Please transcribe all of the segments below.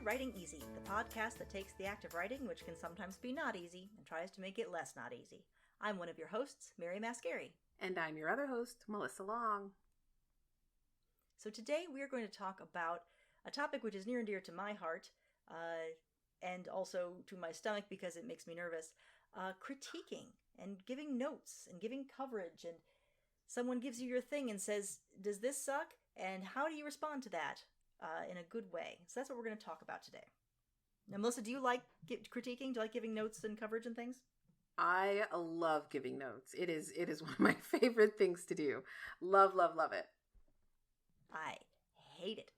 Writing Easy, the podcast that takes the act of writing, which can sometimes be not easy, and tries to make it less not easy. I'm one of your hosts, Mary Mascari. And I'm your other host, Melissa Long. So today we are going to talk about a topic which is near and dear to my heart, and also to my stomach because it makes me nervous, critiquing and giving notes and giving coverage. And someone gives you your thing and says, does this suck? And how do you respond to that in a good way? So that's what we're going to talk about today. Now, Melissa, do you like critiquing? Do you like giving notes and coverage and things? I love giving notes. It is one of my favorite things to do. Love, love, love it. I hate it.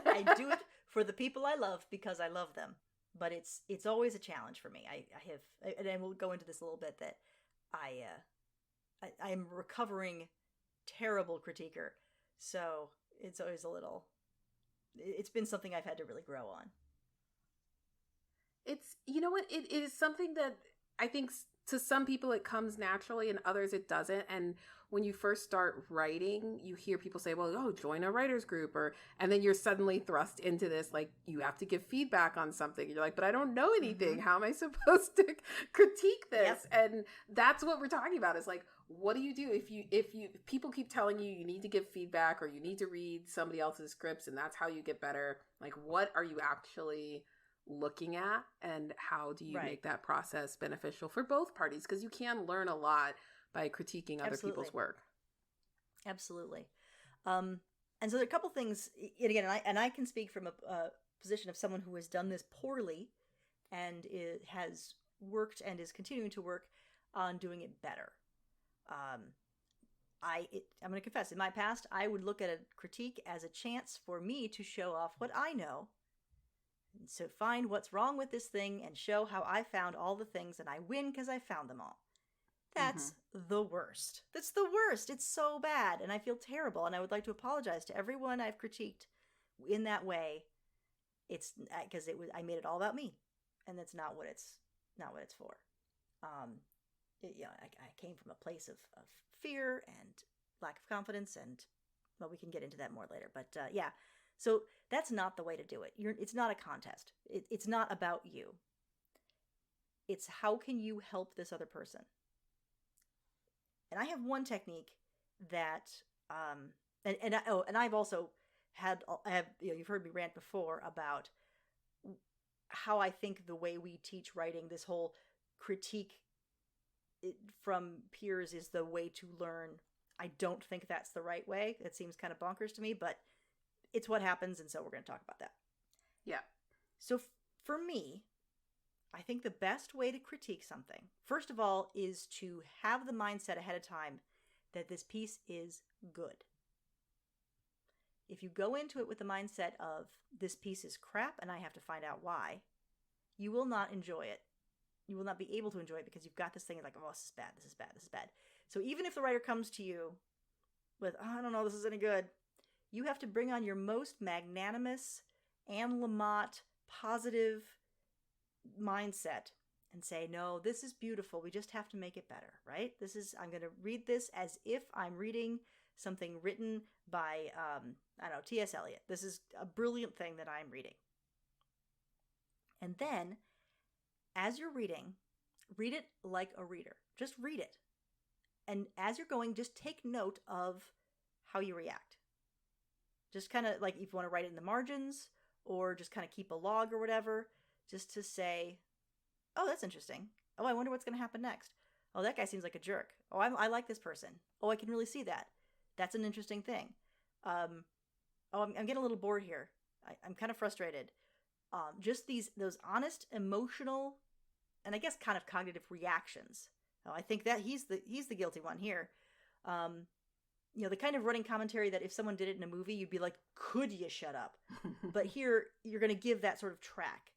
I do it for the people I love because I love them. But it's always a challenge for me. I have, and we'll go into this a little bit, that I'm recovering terrible critiquer. So it's always it's been something I've had to really grow on. It's, you know what, it is something that I think to some people it comes naturally and others it doesn't. And when you first start writing, you hear people say, well, join a writer's group, and then you're suddenly thrust into this, like, you have to give feedback on something. You're like, but I don't know anything. Mm-hmm. How am I supposed to critique this? Yep. And that's what we're talking about, is like, what do you do if people keep telling you need to give feedback or you need to read somebody else's scripts and that's how you get better? Like, what are you actually looking at, and how do you make that process beneficial for both parties? Because you can learn a lot by critiquing other people's work. Absolutely. And so there are a couple things, and again, I can speak from a position of someone who has done this poorly and has worked and is continuing to work on doing it better. I'm going to confess, in my past, I would look at a critique as a chance for me to show off what I know. So find what's wrong with this thing and show how I found all the things, and I win because I found them all. That's the worst. That's the worst. It's so bad, and I feel terrible, and I would like to apologize to everyone I've critiqued in that way. It's because I made it all about me, and that's not what it's for. I came from a place of fear and lack of confidence, and we can get into that more later. But yeah. So that's not the way to do it. It's not a contest. It's not about you. It's how can you help this other person? And I have one technique that, and I've also you've heard me rant before about how I think the way we teach writing, this whole critique from peers is the way to learn. I don't think that's the right way. It seems kind of bonkers to me, but it's what happens, and so we're going to talk about that. Yeah. So for me, I think the best way to critique something, first of all, is to have the mindset ahead of time that this piece is good. If you go into it with the mindset of this piece is crap and I have to find out why, you will not enjoy it. You will not be able to enjoy it because you've got this thing like, oh, this is bad, this is bad, this is bad. So even if the writer comes to you with, I don't know, this is any good, you have to bring on your most magnanimous Anne Lamott positive mindset and say, no, this is beautiful. We just have to make it better, right? I'm going to read this as if I'm reading something written by, T.S. Eliot. This is a brilliant thing that I'm reading. And then, as you're reading, read it like a reader. Just read it. And as you're going, just take note of how you react. Just kind of like if you want to write it in the margins or just kind of keep a log or whatever, just to say, oh, that's interesting. Oh, I wonder what's going to happen next. Oh, that guy seems like a jerk. Oh, I like this person. Oh, I can really see that. That's an interesting thing. I'm getting a little bored here. I'm kind of frustrated. Just those honest, emotional, and I guess kind of cognitive reactions. Oh, I think that he's the guilty one here. The kind of running commentary that if someone did it in a movie, you'd be like, could you shut up? But here, you're going to give that sort of track.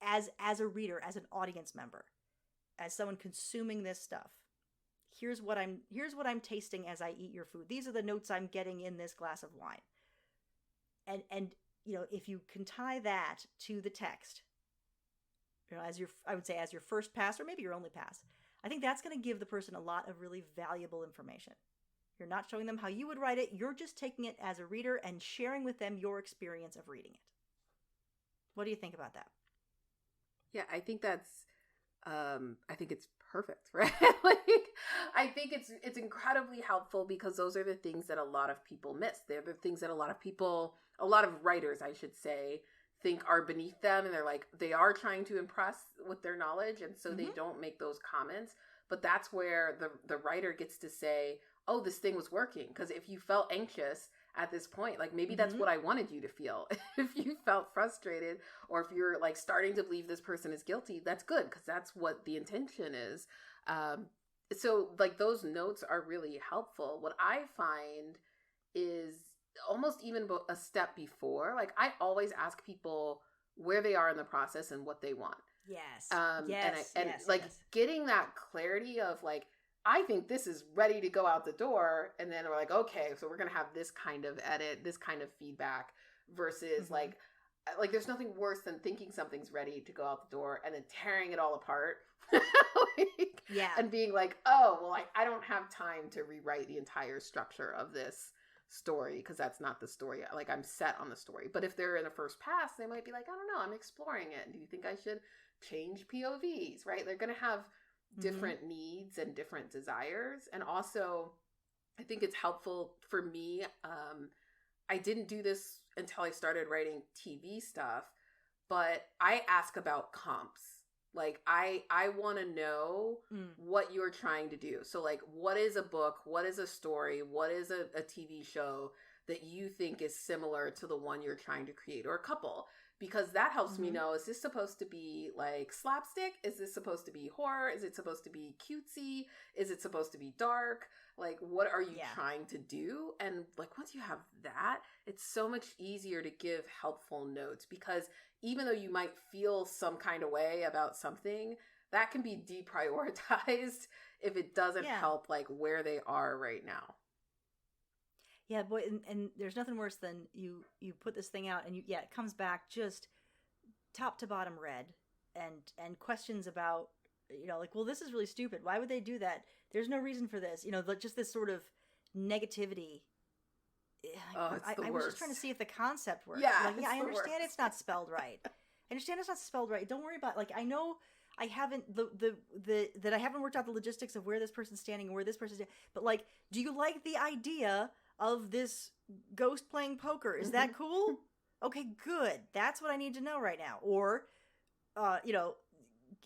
As a reader, as an audience member, as someone consuming this stuff, here's what I'm tasting as I eat your food. These are the notes I'm getting in this glass of wine. And if you can tie that to the text, as your first pass, or maybe your only pass, I think that's going to give the person a lot of really valuable information. You're not showing them how you would write it. You're just taking it as a reader and sharing with them your experience of reading it. What do you think about that? Yeah, I think that's I think it's perfect, right? Like I think it's incredibly helpful because those are the things that a lot of people miss. They're the things that a lot of writers, I should say, think are beneath them, and they're like they are trying to impress with their knowledge, and so they don't make those comments. But that's where the writer gets to say, "Oh, this thing was working." Because if you felt anxious at this point, like maybe that's what I wanted you to feel. If you felt frustrated, or if you're like starting to believe this person is guilty, that's good because that's what the intention is. So like those notes are really helpful. What I find is almost even a step before. Like I always ask people where they are in the process and what they want. Yes. And like getting that clarity of like, I think this is ready to go out the door. And then we're like, okay, so we're going to have this kind of edit, this kind of feedback versus like there's nothing worse than thinking something's ready to go out the door and then tearing it all apart. And being like, oh, well, I don't have time to rewrite the entire structure of this story because that's not the story. Like I'm set on the story. But if they're in a first pass, they might be like, I don't know, I'm exploring it. Do you think I should change POVs, right? They're going to have different needs and different desires. And also, I think it's helpful for me. I didn't do this until I started writing TV stuff, but I ask about comps. Like I want to know what you're trying to do. So like, what is a book? What is a story? What is a TV show that you think is similar to the one you're trying to create, or a couple? Because that helps me know, is this supposed to be like slapstick? Is this supposed to be horror? Is it supposed to be cutesy? Is it supposed to be dark? Like, what are you trying to do? And like, once you have that, it's so much easier to give helpful notes, because even though you might feel some kind of way about something, that can be deprioritized if it doesn't help like where they are right now. Yeah, boy, and there's nothing worse than you put this thing out and it comes back just top to bottom red, and questions about, like, well, this is really stupid. Why would they do that? There's no reason for this. Just this sort of negativity. I was just trying to see if the concept works. I understand it's not spelled right. Don't worry about, like, I know I haven't that I haven't worked out the logistics of where this person's standing and where this person's standing, but like, do you like the idea of this ghost playing poker? Is that cool? Okay, good. That's what I need to know right now. Or,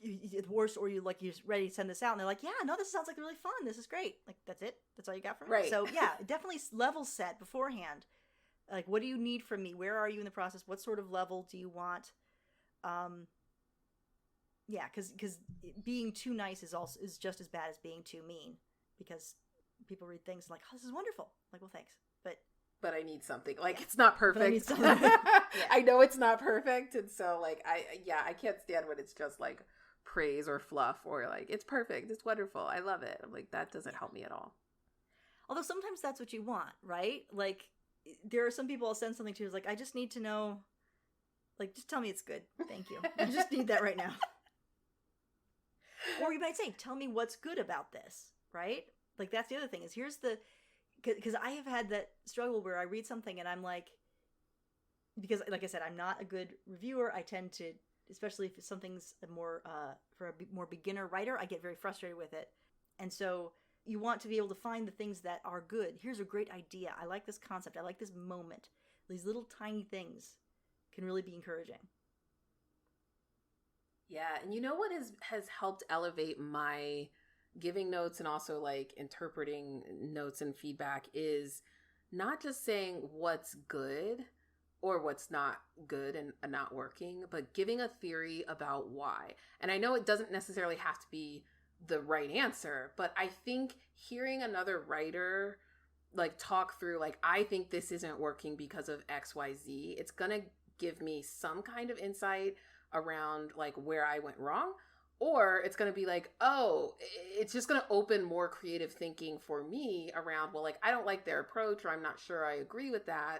it's worse, or you're ready to send this out, and they're like, yeah, no, this sounds like really fun. This is great. Like, that's it. That's all you got from me. Right. So yeah, definitely level set beforehand. Like, what do you need from me? Where are you in the process? What sort of level do you want? Yeah, because being too nice is just as bad as being too mean, because people read things like, oh, this is wonderful. Like, well, thanks. But I need something. Like, it's not perfect. I know it's not perfect. And so, like, I can't stand when it's just, like, praise or fluff, or, like, it's perfect. It's wonderful. I love it. I'm like, that doesn't help me at all. Although sometimes that's what you want, right? Like, there are some people I'll send something to who's like, I just need to know, like, just tell me it's good. Thank you. I just need that right now. Or you might say, tell me what's good about this, right? Like, that's the other thing, is here's the... Because I have had that struggle where I read something and I'm like... Because, like I said, I'm not a good reviewer. I tend to, especially if something's more for a more beginner writer, I get very frustrated with it. And so you want to be able to find the things that are good. Here's a great idea. I like this concept. I like this moment. These little tiny things can really be encouraging. Yeah, and you know what has helped elevate my giving notes and also like interpreting notes and feedback is not just saying what's good or what's not good and not working, but giving a theory about why. And I know it doesn't necessarily have to be the right answer, but I think hearing another writer like talk through, like, I think this isn't working because of XYZ, it's gonna give me some kind of insight around like where I went wrong. Or it's going to be like, oh, it's just going to open more creative thinking for me around, well, like, I don't like their approach, or I'm not sure I agree with that,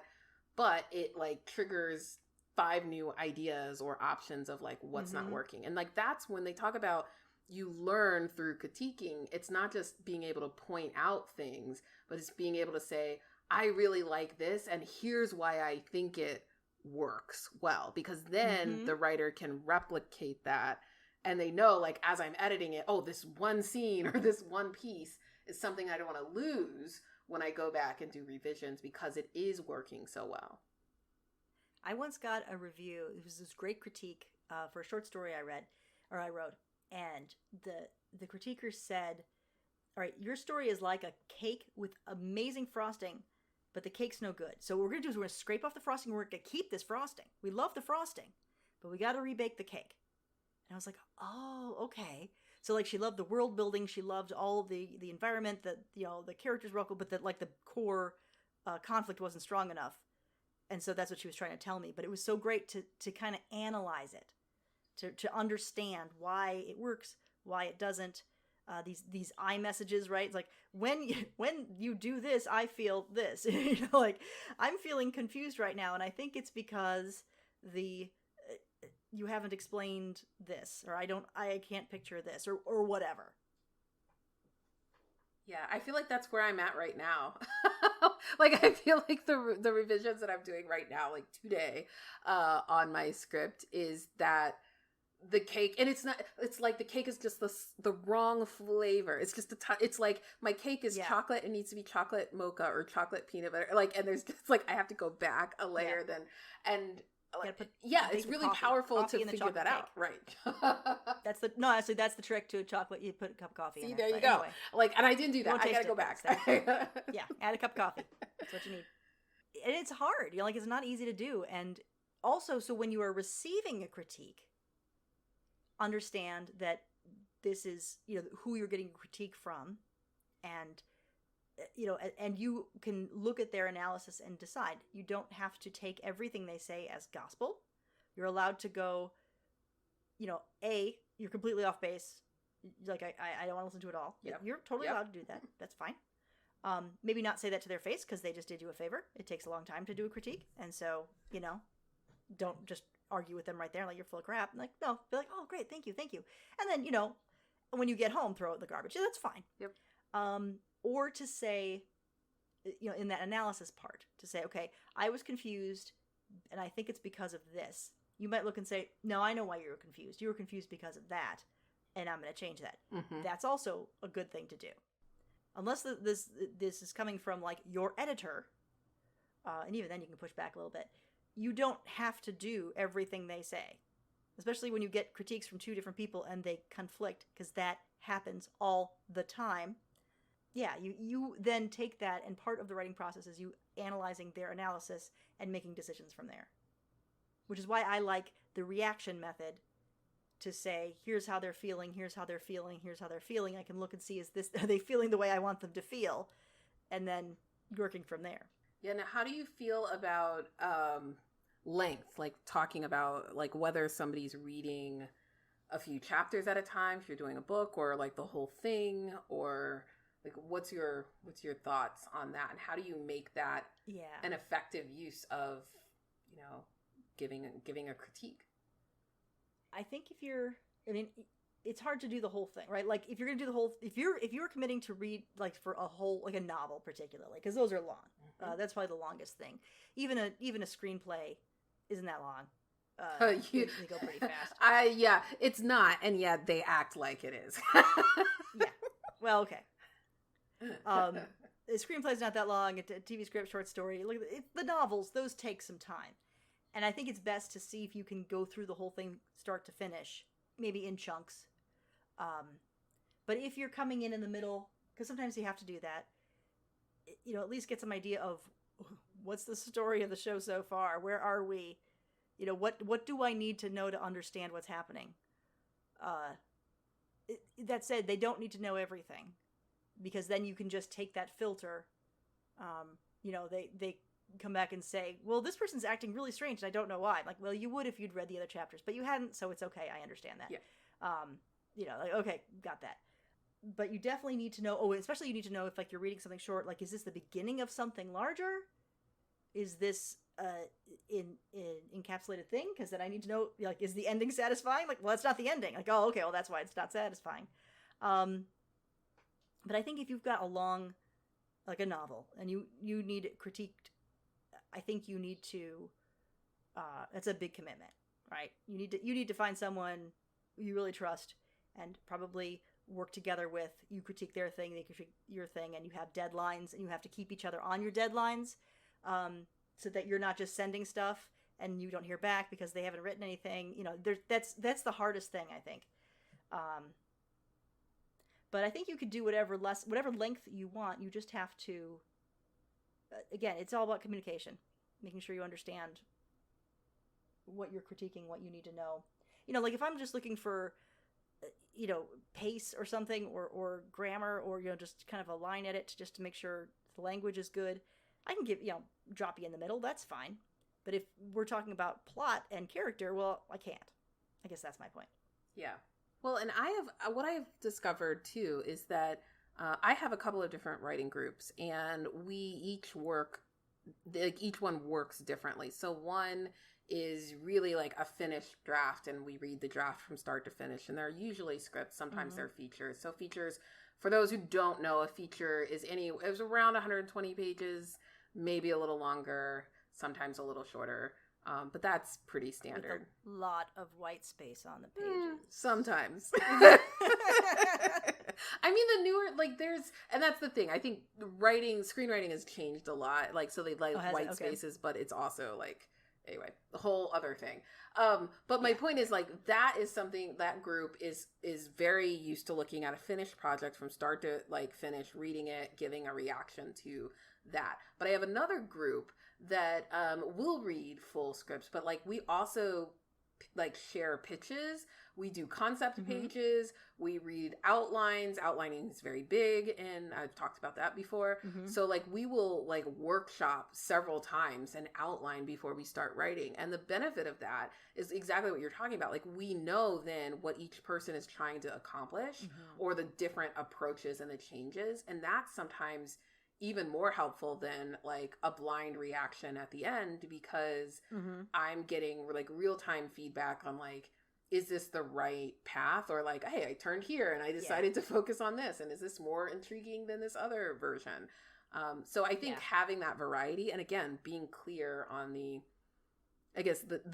but it like triggers 5 new ideas or options of like what's not working. And like, that's when they talk about you learn through critiquing. It's not just being able to point out things, but it's being able to say, I really like this, and here's why I think it works well, because then Mhm. the writer can replicate that, and they know, like, as I'm editing it, oh, this one scene or this one piece is something I don't want to lose when I go back and do revisions, because it is working so well. I once got a review. It was this great critique for a short story I wrote, and the critiquer said, "All right, your story is like a cake with amazing frosting, but the cake's no good. So what we're gonna do is we're gonna scrape off the frosting. We're gonna keep this frosting. We love the frosting, but we got to rebake the cake." And I was like, "Oh, okay." So like she loved the world building, she loved all of the environment, that the characters were cool, but that like the core conflict wasn't strong enough. And so that's what she was trying to tell me. But it was so great to kind of analyze it, to understand why it works, why it doesn't. These I messages, right? It's like when you do this, I feel this. Like I'm feeling confused right now, and I think it's because the you haven't explained this, or I can't picture this, or whatever. Yeah, I feel like that's where I'm at right now. Like, I feel like the revisions that I'm doing right now, like today, on my script, is that the cake, and it's like the cake is just the wrong flavor. It's just it's like my cake is chocolate. It needs to be chocolate mocha or chocolate peanut butter. Like, and there's just like I have to go back a layer then, and it's really powerful to figure that out. Right. That's the trick to a chocolate. You put a cup of coffee in See, it. there you go. Anyway, like, and I didn't do that. I gotta go back. Yeah, add a cup of coffee. That's what you need. And it's hard. Like, it's not easy to do. And also, so when you are receiving a critique, understand that this is, who you're getting a critique from, and and you can look at their analysis and decide. You don't have to take everything they say as gospel. You're allowed to go, you're completely off base. Like, I don't want to listen to it all. Yep. You're totally allowed to do that. That's fine. Maybe not say that to their face, because they just did you a favor. It takes a long time to do a critique. And so, don't just argue with them right there like you're full of crap. Like, no, be like, "Oh, great, thank you. And then, when you get home, throw it in the garbage. Yeah, that's fine. Yep. Or to say, in that analysis part, to say, okay, I was confused, and I think it's because of this. You might look and say, no, I know why you were confused. You were confused because of that, and I'm going to change that. Mm-hmm. That's also a good thing to do. Unless this is coming from, like, your editor, and even then you can push back a little bit, you don't have to do everything they say. Especially when you get critiques from two different people and they conflict, because that happens all the time. Yeah, you then take that, and part of the writing process is you analyzing their analysis and making decisions from there. Which is why I like the reaction method, to say, here's how they're feeling, here's how they're feeling, here's how they're feeling. I can look and see, are they feeling the way I want them to feel? And then working from there. Yeah, now how do you feel about length? Like, talking about, like, whether somebody's reading a few chapters at a time, if you're doing a book, or like the whole thing, or... like, what's your thoughts on that, and how do you make that an effective use of, giving a critique? I think it's hard to do the whole thing, right? Like, if you're going to do the whole, if you're committing to read, like, for a whole, like a novel particularly, because those are long. Mm-hmm. That's probably the longest thing. Even a screenplay isn't that long. They go pretty fast. It's not, and yet they act like it is. Yeah. Well, okay. The screenplay's not that long. A TV script, short story, the novels, those take some time. And I think it's best to see if you can go through the whole thing start to finish, maybe in chunks. But if you're coming in the middle, because sometimes you have to do that, at least get some idea of what's the story of the show so far. Where are we? What do I need to know to understand what's happening? That said, they don't need to know everything, because then you can just take that filter. They come back and say, well, this person's acting really strange and I don't know why. Like, well, you would if you'd read the other chapters, but you hadn't, so it's okay. I understand that. Yeah. Okay, got that. But you definitely need to know, especially you need to know if, like, you're reading something short, like, is this the beginning of something larger? Is this in encapsulated thing? Because then I need to know, like, is the ending satisfying? Like, well, that's not the ending. Like, oh, okay, well, that's why it's not satisfying. But I think if you've got a long, like a novel, and you need it critiqued, I think you need to that's a big commitment, right? You need to find someone you really trust and probably work together with. You critique their thing, they critique your thing, and you have deadlines, and you have to keep each other on your deadlines, so that you're not just sending stuff and you don't hear back because they haven't written anything. That's the hardest thing, I think. But I think you could do whatever length you want. You just have to. Again, it's all about communication, making sure you understand what you're critiquing, what you need to know. Like if I'm just looking for, pace or something, or grammar, or just kind of a line edit just to make sure the language is good, I can drop you in the middle. That's fine. But if we're talking about plot and character, well, I can't. I guess that's my point. Yeah. Well, and what I've discovered too is that I have a couple of different writing groups, and we each one works differently. So one is really like a finished draft, and we read the draft from start to finish, and they're usually scripts. Sometimes they're features. So features, for those who don't know, a feature is it was around 120 pages, maybe a little longer, sometimes a little shorter. But that's pretty standard. With a lot of white space on the pages. Sometimes. I mean, the newer, and that's the thing. I think screenwriting has changed a lot. So they white spaces, but it's also anyway, the whole other thing. But my point is that is something that group is very used to looking at a finished project from start to finish, reading it, giving a reaction to that. But I have another group that will read full scripts, but we also share pitches. We do concept pages. We read outlines. Outlining is very big, and I've talked about that before. So we will workshop several times and outline before we start writing. And the benefit of that is exactly what you're talking about. We know then what each person is trying to accomplish, or the different approaches and the changes, and that's sometimes even more helpful than a blind reaction at the end, because I'm getting real-time feedback on is this the right path, or hey, I turned here and I decided to focus on this, and is this more intriguing than this other version? So I think having that variety, and again, being clear on the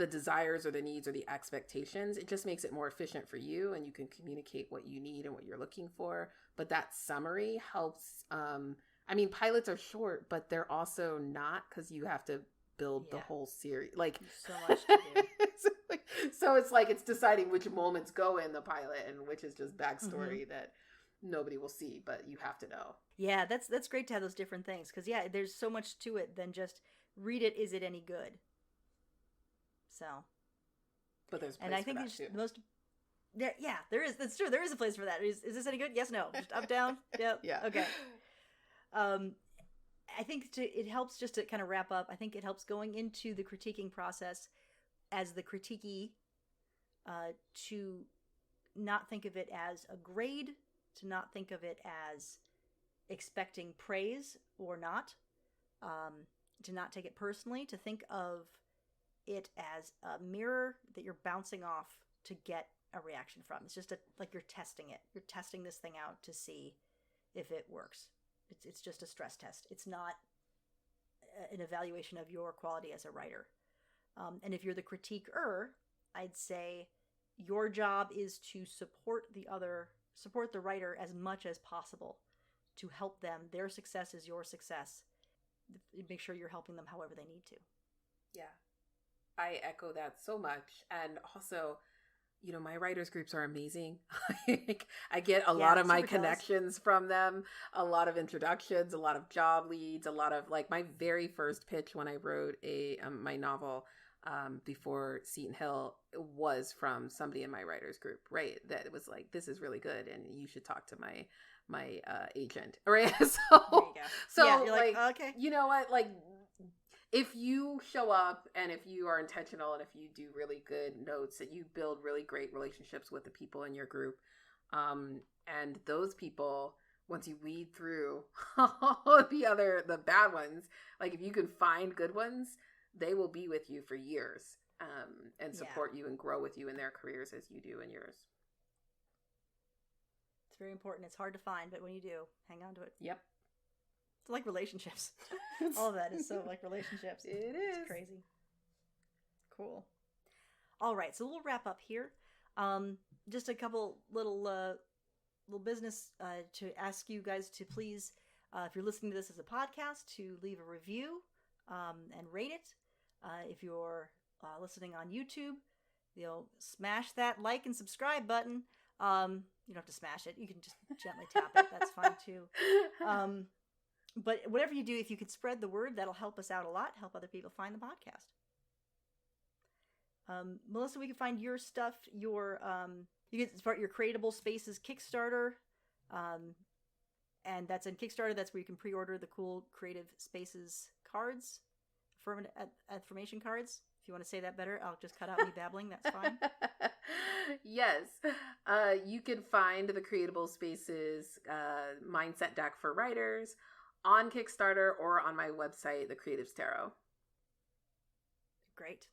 desires or the needs or the expectations, it just makes it more efficient for you, and you can communicate what you need and what you're looking for. But that summary helps. I mean, pilots are short, but they're also not, because you have to build the whole series. So much to do. So it's it's deciding which moments go in the pilot and which is just backstory that nobody will see, but you have to know. Yeah, that's great to have those different things, because there's so much to it than just read it. Is it any good? So, but there's and I think it's the most. Yeah, there is. That's true. There is a place for that. Is this any good? Yes, no. Just up, down. Yep. Yeah. Okay. I think it helps, just to kind of wrap up, I think it helps going into the critiquing process as the critiquee, to not think of it as a grade, to not think of it as expecting praise or not, to not take it personally, to think of it as a mirror that you're bouncing off to get a reaction from. It's just you're testing it. You're testing this thing out to see if it works. It's just a stress test. It's not an evaluation of your quality as a writer. And if you're the critiquer, I'd say your job is to support the writer as much as possible, to help them. Their success is your success. Make sure you're helping them however they need to. Yeah, I echo that so much. And also, my writers groups are amazing. I get a lot of my connections from them, a lot of introductions, a lot of job leads, a lot of my very first pitch when I wrote my novel before Seton Hill was from somebody in my writers group, right? That was this is really good, and you should talk to my agent, right? There you go. You're okay. You know what? If you show up, and if you are intentional, and if you do really good notes, that you build really great relationships with the people in your group, and those people, once you weed through all the bad ones, if you can find good ones, they will be with you for years, and support you and grow with you in their careers as you do in yours. It's very important. It's hard to find, but when you do, hang on to it. Yep. It's like relationships. All of that is so like relationships. It is. It's crazy. Cool. All right, so we'll wrap up here. Just a couple little business to ask you guys to please, if you're listening to this as a podcast, to leave a review and rate it. If you're listening on YouTube, smash that like and subscribe button. You don't have to smash it. You can just gently tap it. That's fine too. But whatever you do, if you could spread the word, that'll help us out a lot, help other people find the podcast. Melissa, we can find your stuff, you can start your Creatable Spaces Kickstarter, and that's in Kickstarter. That's where you can pre-order the cool Creative Spaces cards, affirmation cards. If you want to say that better, I'll just cut out me babbling. That's fine. Yes. You can find the Creatable Spaces Mindset Deck for Writers on Kickstarter or on my website, The Creatives Tarot. Great.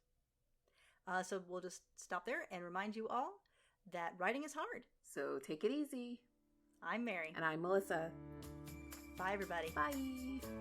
So we'll just stop there and remind you all that writing is hard. So take it easy. I'm Mary. And I'm Melissa. Bye, everybody. Bye.